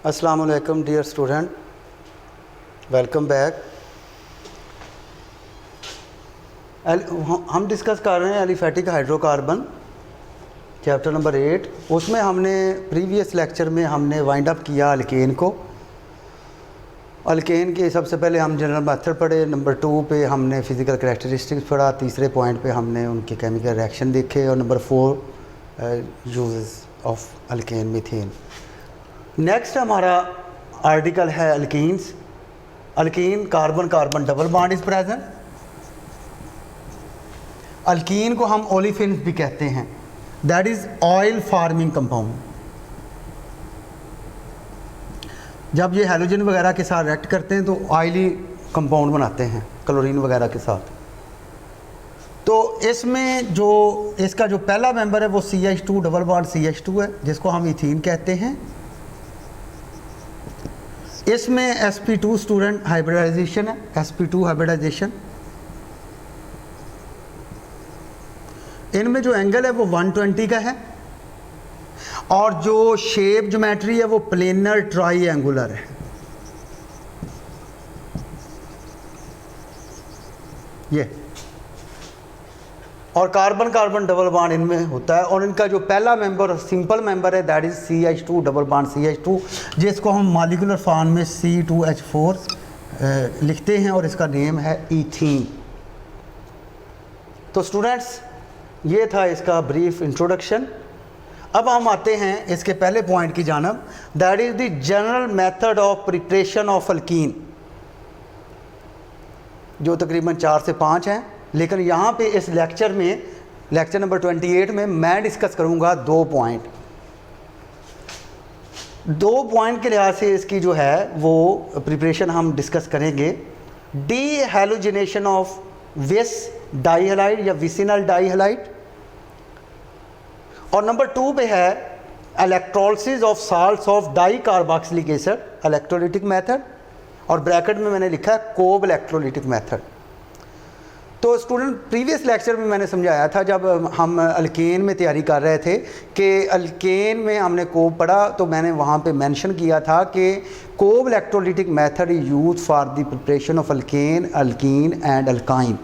अस्सलाम वालेकुम dear student, welcome back. हम डिस्कस कर रहे हैं एलिफेटिक हाइड्रोकार्बन चैप्टर नंबर 8। उसमें हमने प्रीवियस लेक्चर में हमने वाइंड अप किया अल्केन को। अल्केन के सबसे पहले हम जनरल मेथड पढ़े, नंबर 2 पे हमने फ़िज़िकल करैक्टरिस्टिक्स पढ़ा, तीसरे पॉइंट पे हमने उनके केमिकल रिएक्शन देखे, और number 4 uses of alkane methane. Next हमारा आर्टिकल है alkenes. Alkyne carbon carbon double bond is present. Alkyne को हम ओलिफिन्स भी कहते हैं, that is oil farming compound. जब ये हैलोजन वगैरह के साथ रिएक्ट करते हैं तो ऑयली कंपाउंड बनाते हैं क्लोरीन वगैरह के साथ। तो इसमें जो इसका जो पहला मेंबर है वो CH2 डबल बॉन्ड CH2 है, जिसको हम इथीन कहते हैं। इसमें sp2 स्टूडेंट हाइब्रिडाइजेशन है, sp2 हाइब्रिडाइजेशन। इनमें जो एंगल है वो 120 का है, और जो शेप ज्योमेट्री है वो प्लेनर ट्राईएंगुलर है। ये और कार्बन कार्बन डबल बॉन्ड इनमें होता है, और इनका जो पहला मेंबर सिंपल मेंबर है that is CH2 double bond CH2, जिसको हम मॉलिक्यूलर फॉर्म में C2H4 लिखते हैं, और इसका नेम है ईथीन। तो स्टूडेंट्स, ये था इसका ब्रीफ इंट्रोडक्शन। अब हम आते हैं इसके पहले पॉइंट की जानब, that is the general method of preparation of alkyne, जो तकरीबन 4 से 5 हैं। लेकिन यहाँ पे इस लेक्चर में, लेक्चर नंबर 28 में मैं डिस्कस करूँगा 2 पॉइंट। 2 पॉइंट के लिहाज से इसकी जो है वो प्रिपरेशन हम डिस्कस करेंगे। डी हैलोजिनेशन ऑफ विस डाईहैलाइड या विसिनल डाईहैलाइड, और नंबर 2 पे है electrolysis of salts of dicarboxylic acid electrolytic method, और ब्रैकेट में मैंने लिखा है कोब इलेक्ट्रोलिटिक मेथड। तो स्टूडेंट, प्रीवियस लेक्चर में मैंने समझाया था, जब हम अल्केन में तैयारी कर रहे थे कि अल्केन में हमने कोब पढ़ा, तो मैंने वहाँ पे मेंशन किया था कि Kolbe electrolytic method is use for the preparation of alkane, alkene and alkyne.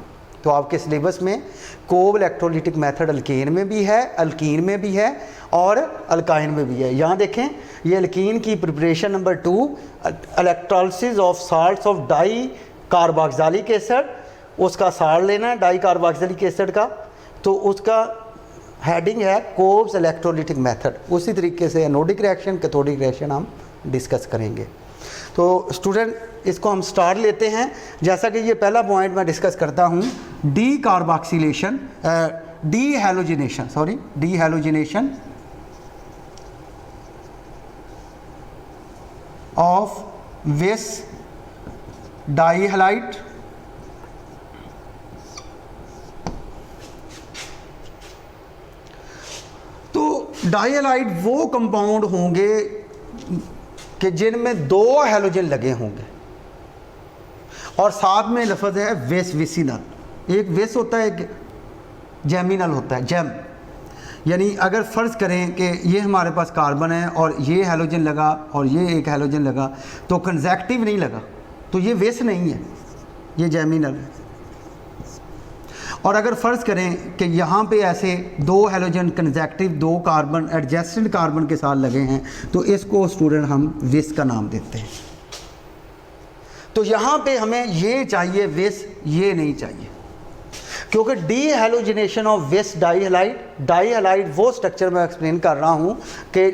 तो आपके सिलेबस में कोब इलेक्ट्रोलिटिक मेथड अल्केन में भी है, अल्कीन में भी है, और अल्काइन में भी है। यहाँ देखें, ये अल्कीन की preparation number 2, electrolysis of salts of dicarboxylic acid. उसका साल्ट लेना है डाई कार्बोक्सिलिक एसिड का, तो उसका हेडिंग है कोब्स इलेक्ट्रोलिटिक मेथड। उसी तरीके से एनोडिक रिएक्शन, कैथोडिक रिएक्शन हम डिस्कस करेंगे। तो स्टूडेंट, इसको हम स्टार्ट लेते हैं। जैसा कि ये पहला पॉइंट मैं डिस्कस करता हूँ, D carboxylation, D halogenation of vic डाईहैलाइड डाईहैलाइड वो कंपाउंड होंगे कि जिनमें 2 हैलोजन लगे होंगे, और साथ में लफ्ज़ है विस, विसिनल। एक विस होता है, एक जेमिनल होता है, जेम। यानी अगर फ़र्ज़ करें कि ये हमारे पास कार्बन है और ये हैलोजन लगा और ये एक हैलोजन लगा, तो कंसेक्टिव नहीं लगा, तो ये विस नहीं है, ये जेमिनल है। और अगर फ़र्ज़ करें कि यहाँ पे ऐसे 2 halogen consecutive, 2 carbon adjacent carbon के साथ लगे हैं, तो इसको स्टूडेंट हम विस का नाम देते हैं। तो यहाँ पे हमें ये चाहिए विस, ये नहीं चाहिए, क्योंकि डी हैलोजिनेशन ऑफ विस डाईहैलाइड, डाईहैलाइड वो स्ट्रक्चर मैं एक्सप्लेन कर रहा हूँ कि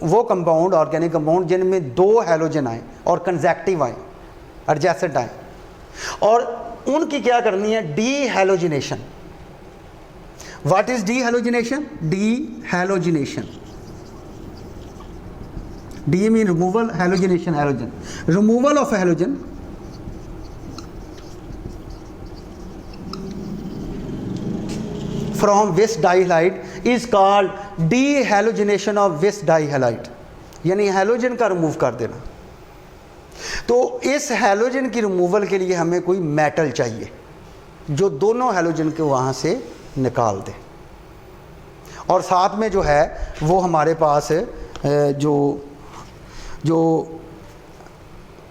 वो कंपाउंड, ऑर्गेनिक कंपाउंड जिनमें 2 हैलोजन आए और कंसेक्टिव आए, एडजेसेंट आए, और उनकी क्या करनी है, dehalogenation. What is dehalogenation? Dehalogenation, de mean removal, halogenation halogen, removal of halogen from vic dihalide is called dehalogenation of vic dihalide, यानी हैलोजन का रिमूव कर देना। तो इस हैलोजन की रिमूवल के लिए हमें कोई मेटल चाहिए जो दोनों हैलोजन को वहाँ से निकाल दे, और साथ में जो है वो हमारे पास जो जो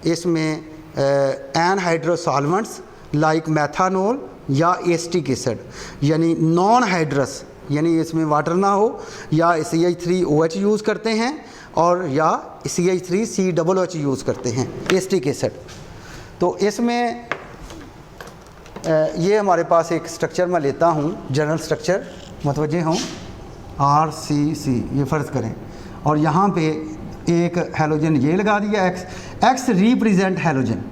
इसमें एनहाइड्रस सॉल्वेंट्स लाइक मैथानॉल या एसिटिक एसिड, यानी नॉन हाइड्रस, यानी इसमें वाटर ना हो, या CH3OH यूज़ करते हैं और या CH3COOH यूज़ करते हैं, एसिटिक एसिड। तो इसमें ये हमारे पास एक स्ट्रक्चर मैं लेता हूँ, जनरल स्ट्रक्चर, मतवजे हों, RCC ये फ़र्ज़ करें, और यहाँ पे एक हैलोजन ये लगा दिया, X रिप्रेजेंट हैलोजन।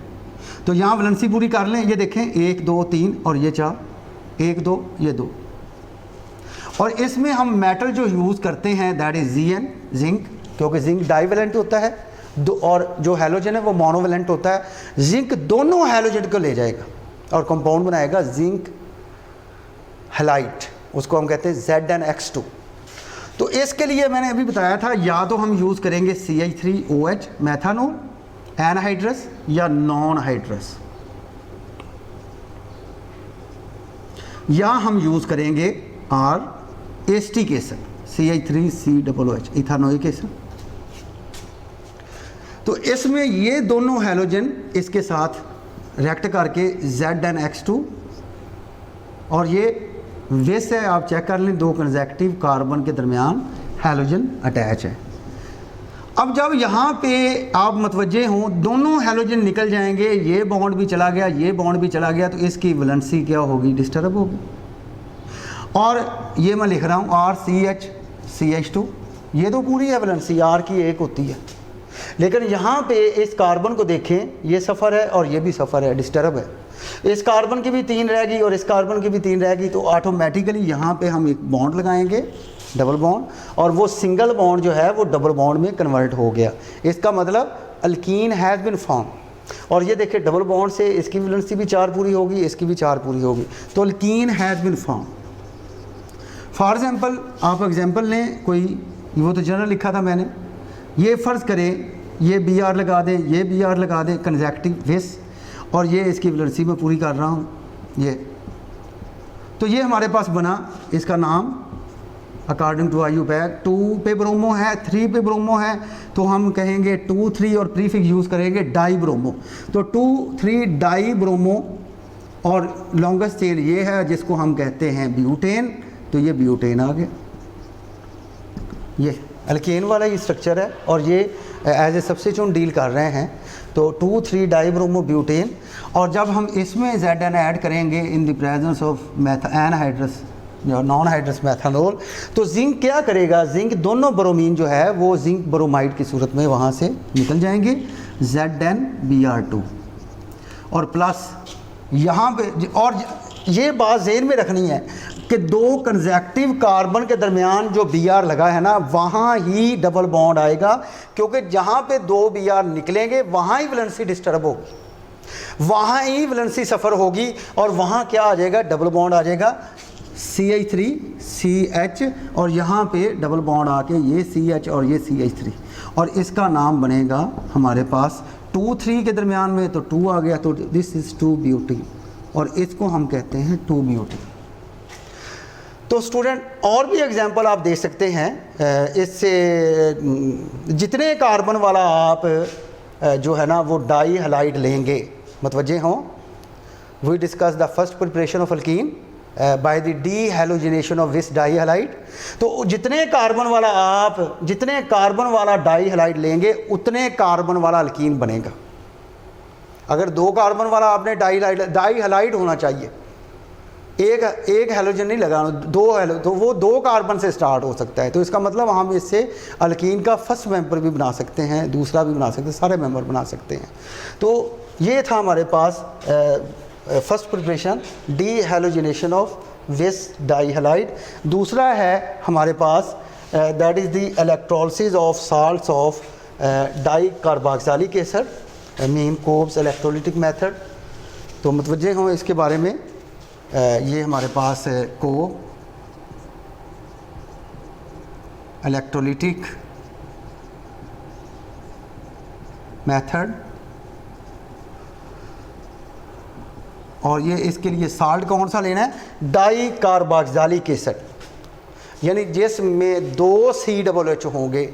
तो यहाँ वैलेंसी पूरी कर लें, ये देखें 1 2 3 और ये 4, 1 2 ये 2। और इसमें हम मेटल जो यूज़ करते हैं दैट इज़ Zn, जिंक, क्योंकि जिंक डाईवेलेंट होता है, और जो हैलोजन है वो मोनोवेलेंट होता है। जिंक दोनों हैलोजन को ले जाएगा और कंपाउंड बनाएगा जिंक हैलाइड, उसको हम कहते हैं ZnX2। तो इसके लिए मैंने अभी बताया था, या तो हम यूज़ करेंगे CH3OH मैथानॉल एनहाइड्रस या नॉन हाइड्रस, या हम यूज़ करेंगे acetic acid CH3COOH ethanoic acid. तो इसमें ये दोनों हैलोजन इसके साथ रिएक्ट करके ZnX2, और ये वैसे आप चेक कर लें, 2 कंसेक्यूटिव कार्बन के दरमियान हैलोजन अटैच है। अब जब यहाँ पे आप मतवजे हों, दोनों हैलोजन निकल जाएंगे, ये बॉन्ड भी चला गया, ये बॉन्ड भी चला गया, तो इसकी वैलेंसी क्या होगी, डिस्टर्ब होगी। और ये मैं लिख रहा हूँ RCH2, ये तो पूरी है वैलेंसी, R की 1 होती है, लेकिन यहाँ पे इस कार्बन को देखें, ये सफ़र है और ये भी सफ़र है, डिस्टर्ब है। इस कार्बन की भी 3 रहेगी और इस कार्बन की भी 3 रहेगी, तो ऑटोमेटिकली यहाँ पे हम एक बॉन्ड लगाएंगे, डबल बॉन्ड, और वो सिंगल बॉन्ड जो है वो डबल बॉन्ड में कन्वर्ट हो गया। इसका मतलब अल्कीन हैज़ बिन फॉर्म। और ये देखिए डबल बॉन्ड से इसकी वैलेंसी भी 4 पूरी होगी, इसकी भी 4 पूरी होगी, तो alkyne has been form. For example आप एग्जाम्पल लें कोई, वो तो जनरल लिखा था मैंने, ये फ़र्ज़ करें ये Br लगा दें, ये Br लगा दें कंसेक्यूटिव विस, और ये इसकी वैलेंसी में पूरी कर रहा हूँ ये, तो ये हमारे पास बना, इसका नाम अकॉर्डिंग टू IUPAC 2 पे ब्रोमो है, 3 पे ब्रोमो है, तो हम कहेंगे 2 3 और प्रीफिक्स यूज़ करेंगे डाई ब्रोमो। तो 2 3 डाई ब्रोमो, और लॉन्गेस्ट चेन ये है जिसको हम कहते हैं ब्यूटेन, तो ये ब्यूटेन आ गया। ये अल्केन वाला ये स्ट्रक्चर है, और ये एज ए सब्स्टिट्यूट डील कर रहे हैं, तो 2 3 डाई ब्रोमो ब्यूटेन। और जब हम इसमें Zn ऐड करेंगे in the presence of anhydrous या नॉन हाइड्रस मैथानॉल, तो जिंक क्या करेगा, जिंक दोनों ब्रोमीन जो है वो जिंक ब्रोमाइड की सूरत में वहाँ से निकल जाएंगे, ZnBr2, और प्लस यहाँ पे, और ये बात ज़हन में रखनी है कि 2 कंसेक्यूटिव कार्बन के दरमियान जो Br लगा है ना, वहाँ ही डबल बॉन्ड आएगा, क्योंकि जहाँ पे 2 Br निकलेंगे वहाँ ही वैलेंसी डिस्टर्ब होगी, वहाँ ही वैलेंसी सफ़र होगी, और वहाँ क्या आ जाएगा, डबल बॉन्ड आ जाएगा CH3CH, और यहाँ पे डबल बॉन्ड आके ये CH और ये CH3, और इसका नाम बनेगा हमारे पास 2 3 के दरमियान में तो 2 आ गया, तो दिस इज़ 2 ब्यूटी, और इसको हम कहते हैं 2 ब्यूटी। तो स्टूडेंट और भी एग्जांपल आप दे सकते हैं इससे, जितने कार्बन वाला आप जो है ना वो डाई हैलाइड लेंगे, मतवजे हों, we discuss the first preparation of alkene by the dehalogenation of this dihalide. तो जितने कार्बन वाला डाई हैलाइड लेंगे उतने कार्बन वाला अल्कीन बनेगा। अगर 2 कार्बन वाला आपने डाई हैलाइड होना चाहिए, एक हैलोजन नहीं लगाना, 2 तो वो 2 कार्बन से स्टार्ट हो सकता है, तो इसका मतलब हम इससे अल्कीन का फर्स्ट मेंबर भी बना सकते हैं, दूसरा भी बना सकते हैं, सारे मेंबर बना सकते हैं। तो ये था हमारे पास first preparation, dehalogenation of vic dihalide. दूसरा है हमारे पास that is the electrolysis of salts of dicarboxylic acid, mean Kolbe's electrolytic method. तो मुतवज्जे हों इसके बारे में, ये हमारे पास को इलेक्ट्रोलिटिक मेथड, और ये इसके लिए साल्ट कौन सा लेना है, डाई कार्बोक्सिलिक एसिड, यानी जिसमें 2 COOH होंगे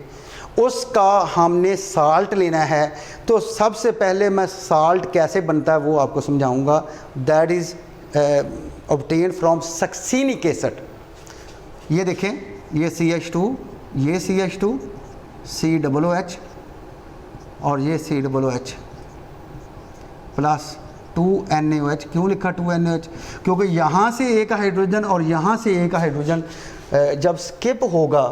उसका हमने साल्ट लेना है। तो सबसे पहले मैं साल्ट कैसे बनता है वो आपको समझाऊंगा। That is obtain from succinic acid. ये देखें, ये CH2, ये CH2, COOH और ये COOH प्लस 2NaOH। क्यों लिखा 2NaOH? क्योंकि यहाँ से एक हाइड्रोजन और यहाँ से एक हाइड्रोजन जब स्किप होगा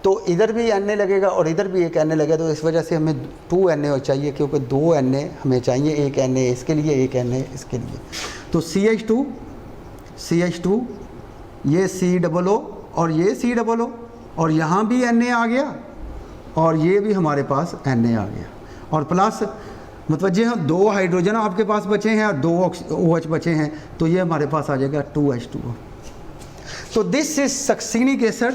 तो इधर भी Na लगेगा और इधर भी एक Na लगेगा, तो इस वजह से हमें 2NaOH चाहिए, क्योंकि 2 Na हमें चाहिए, एक Na इसके लिए, एक Na इसके लिए। तो CH2, ये COO और ये COO और यहाँ भी Na आ गया और ये भी हमारे पास Na आ गया, और प्लस मतलब ये 2 हाइड्रोजन आपके पास बचे हैं और 2 OH बचे हैं, तो ये हमारे पास आ जाएगा 2H2O। तो दिस इज सक्सीनिक एसिड।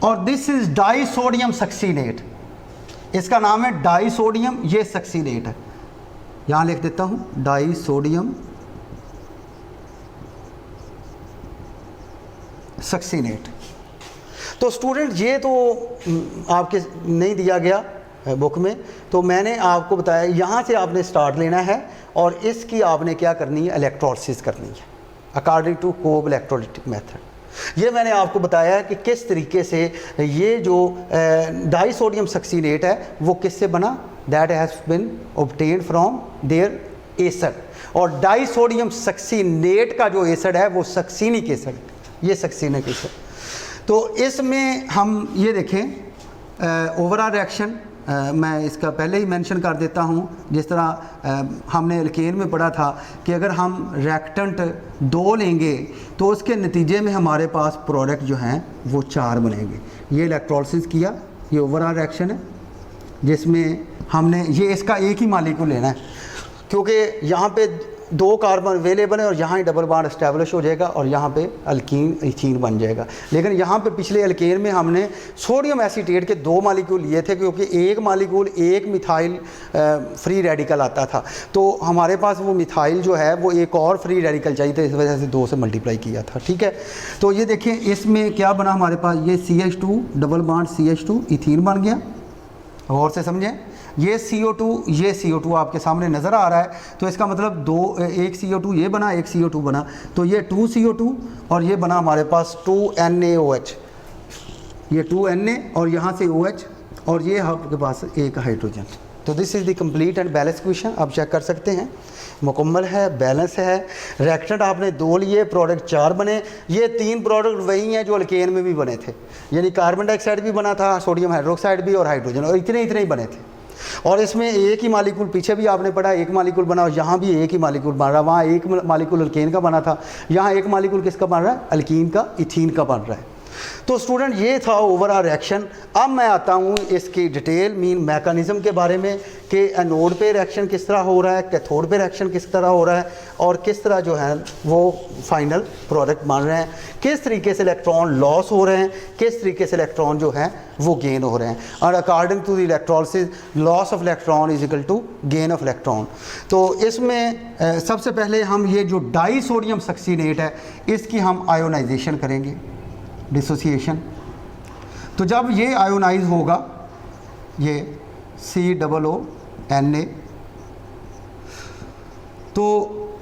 और दिस इज डाइसोडियम सक्सीनेट। इसका नाम है डाइसोडियम, ये सक्सीनेट है। यहां लिख देता हूं डाइसोडियम सक्सीनेट। तो स्टूडेंट ये तो आपके नहीं दिया गया बुक में, तो मैंने आपको बताया यहाँ से आपने स्टार्ट लेना है और इसकी आपने क्या करनी है, इलेक्ट्रोलिसिस करनी है अकॉर्डिंग टू कोब इलेक्ट्रोलिटिक मेथड। ये मैंने आपको बताया है कि किस तरीके से ये जो डाइसोडियम सक्सीनेट है वो किससे बना, that has been obtained from their acid. और डाइसोडियम सक्सीनेट का जो एसिड है वो सक्सीनिक एसिड, ये सक्सीनिक एसिड। तो इसमें हम ये देखें ओवरऑल रिएक्शन, मैं इसका पहले ही मेंशन कर देता हूँ। जिस तरह हमने एल्केन में पढ़ा था कि अगर हम रिएक्टेंट 2 लेंगे तो उसके नतीजे में हमारे पास प्रोडक्ट जो हैं वो 4 बनेंगे। ये इलेक्ट्रोलिसिस किया, ये ओवरऑल रिएक्शन है जिसमें हमने ये इसका एक ही मालिक्यूल लेना है, क्योंकि यहाँ पे 2 कार्बन अवेलेबल है और यहाँ ही डबल बॉन्ड एस्टेब्लिश हो जाएगा और यहाँ पे अल्कीन इथीन बन जाएगा। लेकिन यहाँ पे पिछले अल्केन में हमने सोडियम एसीटेट के 2 मालिक्यूल लिए थे, क्योंकि एक मालिक्यूल एक मिथाइल फ्री रेडिकल आता था, तो हमारे पास वो मिथाइल जो है वो एक और फ्री रेडिकल चाहिए था, इस वजह से 2 से मल्टीप्लाई किया था। ठीक है, तो ये देखें इसमें क्या बना हमारे पास, ये CH2 double bond CH2 ethene बन गया। और से समझें, ये CO2 आपके सामने नज़र आ रहा है, तो इसका मतलब एक CO2 ये बना, एक CO2 बना, तो ये 2 CO2 और ये बना हमारे पास 2 NaOH, ये 2 Na और यहाँ से OH और ये आपके पास एक हाइड्रोजन। तो this is the complete and balance question. आप चेक कर सकते हैं, मुकम्मल है, बैलेंस है। रिएक्टेंट आपने 2 लिए, प्रोडक्ट 4 बने। ये 3 प्रोडक्ट वही हैं जो अल्केन में भी बने थे, यानी कार्बन डाइऑक्साइड भी बना था, सोडियम हाइड्रोक्साइड भी और हाइड्रोजन, और इतने ही बने थे। और इसमें एक ही मालिक्यूल, पीछे भी आपने पढ़ा एक मालिक्यूल बना, और यहाँ भी एक ही मालिक्यूल बन रहा है। वहाँ एक मालिक्यूल अल्केन का बना था, यहाँ एक मालिक्यूल किसका बन रहा है, अल्कीन का, इथीन का बन रहा है। तो स्टूडेंट ये था ओवरऑल रिएक्शन। अब मैं आता हूँ इसकी डिटेल मीन मैकेनिज़्म के बारे में कि एनोड पे रिएक्शन किस तरह हो रहा है, कैथोड पे रिएक्शन किस तरह हो रहा है, और किस तरह जो है वो फाइनल प्रोडक्ट बन रहे हैं, किस तरीके से इलेक्ट्रॉन लॉस हो रहे हैं, किस तरीके से इलेक्ट्रॉन जो है वो गेन हो रहे हैं। और according to the electrolysis loss of electron is equal to gain of electron. तो इसमें सबसे पहले हम ये जो डाइसोडियम सक्सीनेट है इसकी हम आयोनाइजेशन करेंगे, डिसोसिएशन। तो जब ये आयोनाइज होगा, ये COO तो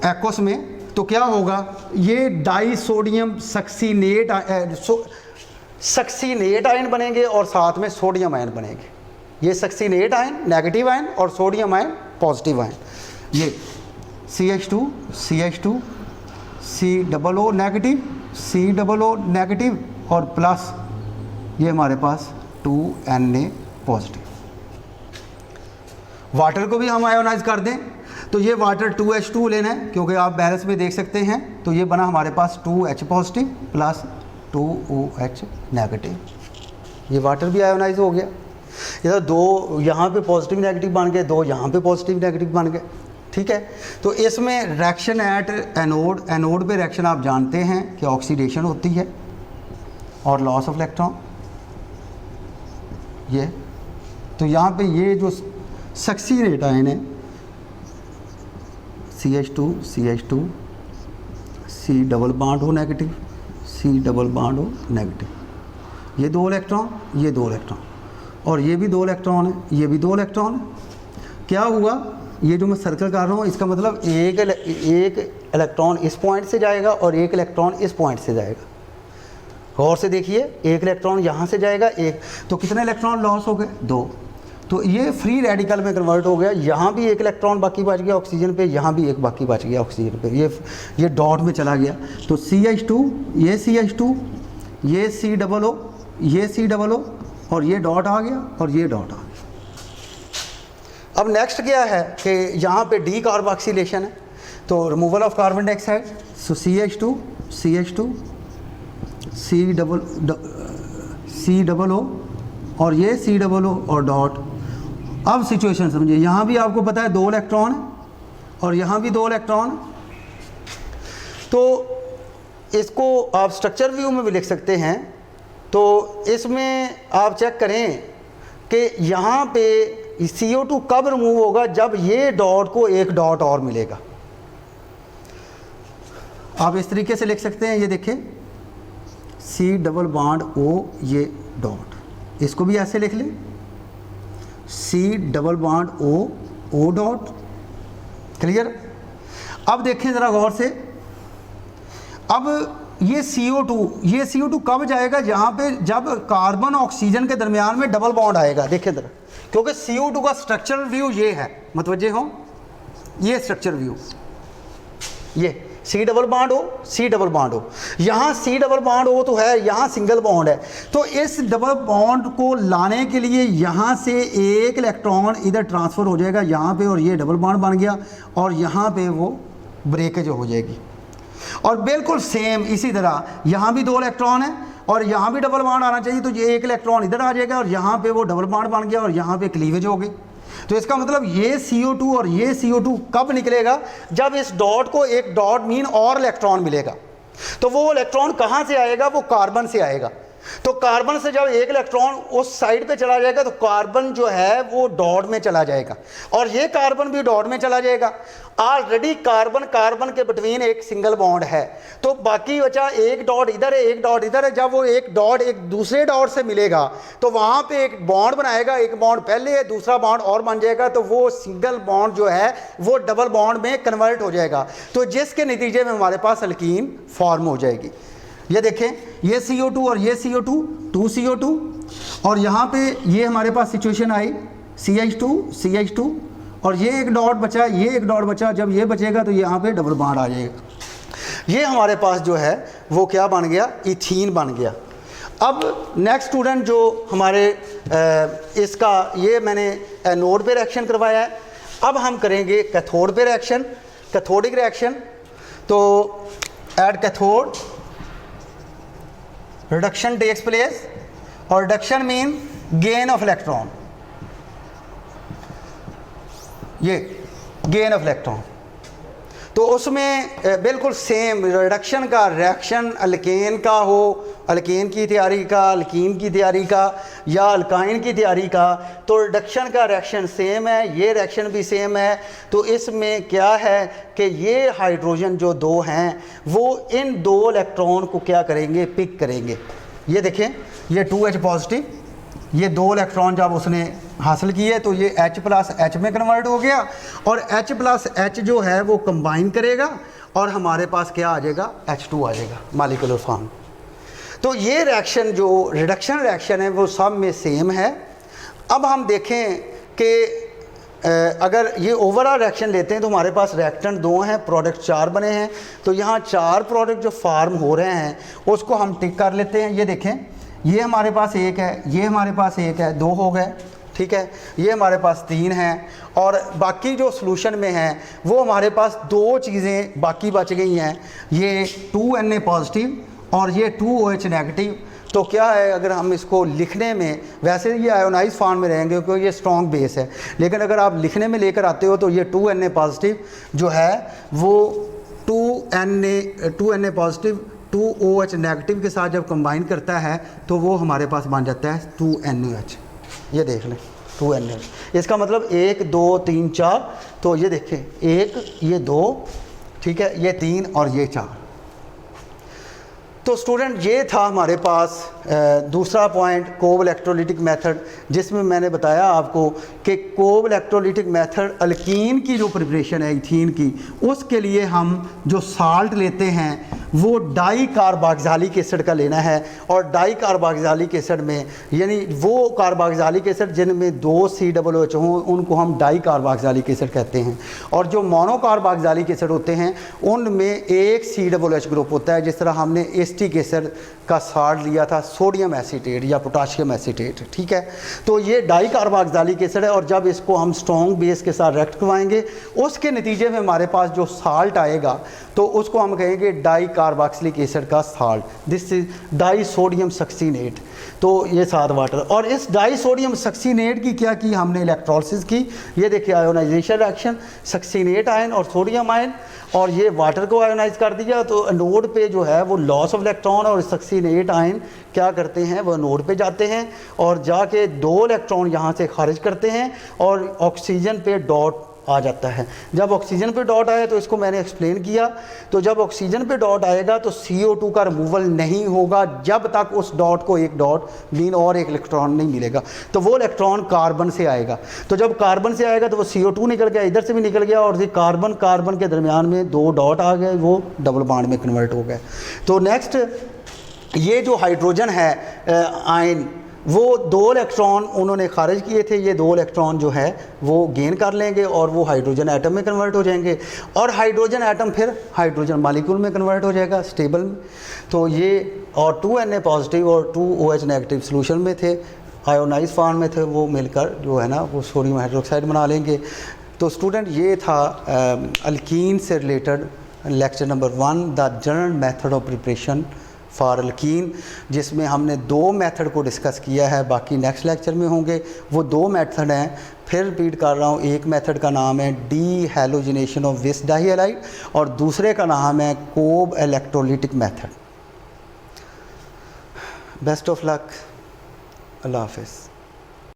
एक्वस में, तो क्या होगा, ये डाइसोडियम सक्सीनेट सक्सीनेट आयन बनेंगे और साथ में सोडियम आयन बनेंगे। ये सक्सीनेट आयन नेगेटिव आयन और सोडियम आयन पॉजिटिव आयन। ये CH2 COO negative, COO negative और प्लस ये हमारे पास 2Na पॉजिटिव। वाटर को भी हम आयोनाइज कर दें तो ये वाटर 2H2 लेना है, क्योंकि आप बैलेंस में देख सकते हैं। तो ये बना हमारे पास 2H positive plus 2OH negative. ये वाटर भी आयोनाइज हो गया। इधर 2 यहाँ पे पॉजिटिव नेगेटिव बन गए, 2 यहाँ पे पॉजिटिव नेगेटिव बन गए। ठीक है, तो इसमें रिएक्शन एट एनोड पे रिएक्शन आप जानते हैं कि ऑक्सीडेशन होती है और लॉस ऑफ इलेक्ट्रॉन। ये तो यहाँ पे ये जो सक्सीनेट आयन है CH2 C डबल बॉन्ड हो negative, C double bond O negative, ये 2 इलेक्ट्रॉन, ये 2 इलेक्ट्रॉन, और ये भी 2 इलेक्ट्रॉन है, ये भी 2 इलेक्ट्रॉन है। क्या हुआ, ये जो मैं सर्कल कर रहा हूँ इसका मतलब एक इलेक्ट्रॉन इस पॉइंट से जाएगा और एक इलेक्ट्रॉन इस पॉइंट से जाएगा। गौर से देखिए, एक इलेक्ट्रॉन यहाँ से जाएगा, एक, तो कितने इलेक्ट्रॉन लॉस हो गए, 2। तो ये फ्री रेडिकल में कन्वर्ट हो गया, यहाँ भी एक इलेक्ट्रॉन बाकी बच गया ऑक्सीजन पे, यहाँ भी एक बाकी बच गया ऑक्सीजन पे, ये डॉट में चला गया। तो CH2, ये CH2, ये C डबल O, ये C डबल O, और ये डॉट आ गया और ये डॉट आ गया। अब नेक्स्ट क्या है कि यहाँ पे डी कार्बोक्सिलेशन है, तो removal of carbon dioxide, so CH2, C double O, और ये C डबल O और डॉट। अब सिचुएशन समझिए, यहाँ भी आपको पता है 2 इलेक्ट्रॉन है और यहाँ भी 2 इलेक्ट्रॉन है। तो इसको आप स्ट्रक्चर व्यू में भी लिख सकते हैं। तो इसमें आप चेक करें कि यहाँ पे CO2 कब रिमूव होगा, जब ये डॉट को एक डॉट और मिलेगा। आप इस तरीके से लिख सकते हैं, ये देखें C डबल बॉन्ड O, ये डॉट, इसको भी ऐसे लिख लें, C double bond O dot. Clear. अब देखें ज़रा गौर से, अब ये CO2 कब जाएगा, जहाँ पे जब कार्बन ऑक्सीजन के दरमियान में डबल बॉन्ड आएगा। देखें ज़रा, क्योंकि CO2 का स्ट्रक्चरल व्यू ये है, मतवज्जे हो, ये स्ट्रक्चर व्यू, ये C डबल बॉन्ड O, यहाँ C डबल बॉन्ड O तो है, यहाँ सिंगल बॉन्ड है। तो इस डबल बॉन्ड को लाने के लिए यहाँ से एक इलेक्ट्रॉन इधर ट्रांसफ़र हो जाएगा यहाँ पे, और ये डबल बॉन्ड बन गया, और यहाँ पे वो ब्रेकेज हो जाएगी। और बिल्कुल सेम इसी तरह यहाँ भी 2 इलेक्ट्रॉन है और यहाँ भी डबल बॉन्ड आना चाहिए, तो ये एक इलेक्ट्रॉन इधर आ जाएगा और यहाँ पे वो डबल बॉन्ड बन गया और यहाँ पे क्लीवेज हो गई। तो इसका मतलब ये CO2 और ये CO2 कब निकलेगा, जब इस डॉट को एक डॉट मीन और इलेक्ट्रॉन मिलेगा। तो वो इलेक्ट्रॉन कहाँ से आएगा, वो कार्बन से आएगा। तो कार्बन से जब एक इलेक्ट्रॉन उस साइड पे चला जाएगा तो कार्बन जो है वो डॉट में चला जाएगा, और ये कार्बन भी डॉट में चला जाएगा। ऑलरेडी कार्बन के बिटवीन एक सिंगल बॉन्ड है, तो बाकी बचा एक डॉट इधर है, एक डॉट इधर है। जब वो एक डॉट एक दूसरे डॉट से मिलेगा तो वहाँ पे एक बॉन्ड बनाएगा, एक बॉन्ड पहले है, दूसरा बॉन्ड और बन जाएगा, तो वो सिंगल बॉन्ड जो है वो डबल बॉन्ड में कन्वर्ट हो जाएगा, तो जिसके नतीजे में हमारे पास अल्कीन फॉर्म हो जाएगी। ये देखें, ये CO2 और ये CO2, 2 CO2, और यहाँ पे ये हमारे पास सिचुएशन आई CH2 और ये एक डॉट बचा, ये एक डॉट बचा। जब ये बचेगा तो यहाँ पे डबल बॉन्ड आ जाएगा। ये हमारे पास जो है वो क्या बन गया, इथीन बन गया। अब नेक्स्ट स्टूडेंट जो हमारे इसका ये मैंने एनोड पे रिएक्शन करवाया है। अब हम करेंगे कैथोड पे रिएक्शन, कैथोडिक रिएक्शन। तो at cathode reduction takes place, और reduction mean gain of electron, ये गेन ऑफ इलेक्ट्रॉन। तो उसमें बिल्कुल सेम रिडक्शन का रिएक्शन अल्केन का हो, अल्केन की तैयारी का, अल्कीन की तैयारी का, या अल्काइन की तैयारी का, तो रिडक्शन का रिएक्शन सेम है, ये रिएक्शन भी सेम है। तो इसमें क्या है कि ये हाइड्रोजन जो 2 हैं वो इन 2 इलेक्ट्रॉन को क्या करेंगे, पिक करेंगे। ये देखें, ये 2H पॉजिटिव, ये 2 इलेक्ट्रॉन जब उसने हासिल किए तो ये H प्लस H में कन्वर्ट हो गया, और H प्लस H जो है वो कंबाइन करेगा और हमारे पास क्या आ जाएगा, H2 आ जाएगा मॉलिक्यूलर फॉर्म। तो ये रिएक्शन जो रिडक्शन रिएक्शन है वो सब में सेम है। अब हम देखें कि अगर ये ओवरऑल रिएक्शन लेते हैं तो हमारे पास रिएक्टेंट 2 हैं, प्रोडक्ट 4 बने हैं। तो यहाँ 4 प्रोडक्ट जो फार्म हो रहे हैं उसको हम टिक कर लेते हैं। ये देखें, ये हमारे पास 1 है, ये हमारे पास 1 है, 2 हो गए, ठीक है। ये हमारे पास 3 हैं, और बाकी जो सॉल्यूशन में हैं वो हमारे पास 2 चीज़ें बाकी बच गई हैं, ये 2Na पॉजिटिव और ये 2OH नेगेटिव। तो क्या है, अगर हम इसको लिखने में, वैसे ये आयोनाइज फॉर्म में रहेंगे क्योंकि ये स्ट्रॉन्ग बेस है, लेकिन अगर आप लिखने में लेकर आते हो तो ये 2Na पॉजिटिव जो है वो 2Na पॉजिटिव 2OH नेगेटिव के साथ जब कंबाइन करता है तो वो हमारे पास बन जाता है 2NaOH। ये देख लें, 2NaOH। इसका मतलब 1 2 3 4, तो ये देखें 1, ये 2, ठीक है, ये 3 और ये 4। तो स्टूडेंट ये था हमारे पास दूसरा पॉइंट कोब इलेक्ट्रोलिटिक मेथड, जिसमें मैंने बताया आपको कि कोब इलेक्ट्रोलिटिक मेथड अल्कीन की जो प्रिपरेशन है इथीन की, उसके लिए हम जो साल्ट लेते हैं वो डाई कार्बोक्सिलिक एसिड का लेना है। और डाई कार्बोक्सिलिक एसिड में यानी वो कार्बोक्सिलिक एसिड जिनमें 2 COOH हों उनको हम डाई कार्बोक्सिलिक एसिड कहते हैं। और जो मोनो कार्बोक्सिलिक एसिड होते हैं उनमें एक COOH ग्रुप होता है, जिस तरह हमने एसिटिक एसिड का साल्ट लिया था सोडियम एसीटेट या पोटाशियम एसीटेट, ठीक है। तो ये डाई कार्बोक्सिलिक एसिड है, और जब इसको हम स्ट्रॉन्ग बेस के साथ रिएक्ट करवाएंगे उसके नतीजे में हमारे पास जो साल्ट आएगा तो उसको हम कहेंगे डाई कार्बोक्सिलिक एसिड का salt, this is die sodium succinate. तो ये साथ वाटर, और इस डाई सोडियम सक्सीनेट की क्या की हमने इलेक्ट्रोलिसिस की, ये देखिए आयोनाइजेशन रिएक्शन, सक्सीनेट आयन और सोडियम आयन, और ये वाटर को आयोनाइज कर दिया। तो एनोड पे जो है वो लॉस ऑफ इलेक्ट्रॉन, और सक्सीनेट आयन क्या करते हैं वो एनोड पे जाते हैं और जाके 2 इलेक्ट्रॉन यहाँ से खारिज करते हैं और ऑक्सीजन पे डॉट आ जाता है। जब ऑक्सीजन पे डॉट आया तो इसको मैंने एक्सप्लेन किया, तो जब ऑक्सीजन पे डॉट आएगा तो CO2 का रिमूवल नहीं होगा जब तक उस डॉट को एक डॉट मीन और एक इलेक्ट्रॉन नहीं मिलेगा। तो वो इलेक्ट्रॉन कार्बन से आएगा, तो जब कार्बन से आएगा तो वो CO2 निकल गया, इधर से भी निकल गया, और ये कार्बन कार्बन के दरमियान में 2 डॉट आ गए, वो डबल बॉन्ड में कन्वर्ट हो गए। तो नेक्स्ट ये जो हाइड्रोजन है आयन, वो 2 इलेक्ट्रॉन उन्होंने खारिज किए थे, ये 2 इलेक्ट्रॉन जो है वो गेन कर लेंगे और वो हाइड्रोजन एटम में कन्वर्ट हो जाएंगे, और हाइड्रोजन एटम फिर हाइड्रोजन मॉलिक्यूल में कन्वर्ट हो जाएगा स्टेबल में। तो ये और 2Na पॉजिटिव और 2OH नेगेटिव सोल्यूशन में थे, आयोनाइज फॉर्म में थे, वो मिलकर जो है ना वो सोडियम हाइड्रोक्साइड बना लेंगे। तो स्टूडेंट ये था अल्कीन से related lecture number 1, the general method of preparation for alkyne, जिसमें हमने 2 मेथड को डिस्कस किया है, बाकी नेक्स्ट लेक्चर में होंगे। वो 2 मेथड हैं, फिर रिपीट कर रहा हूँ, एक मेथड का नाम है डी हैलोजिनेशन ऑफ विस डाइहैलाइड और दूसरे का नाम है Kolbe electrolytic method. Best of luck, अल्लाह हाफिज़।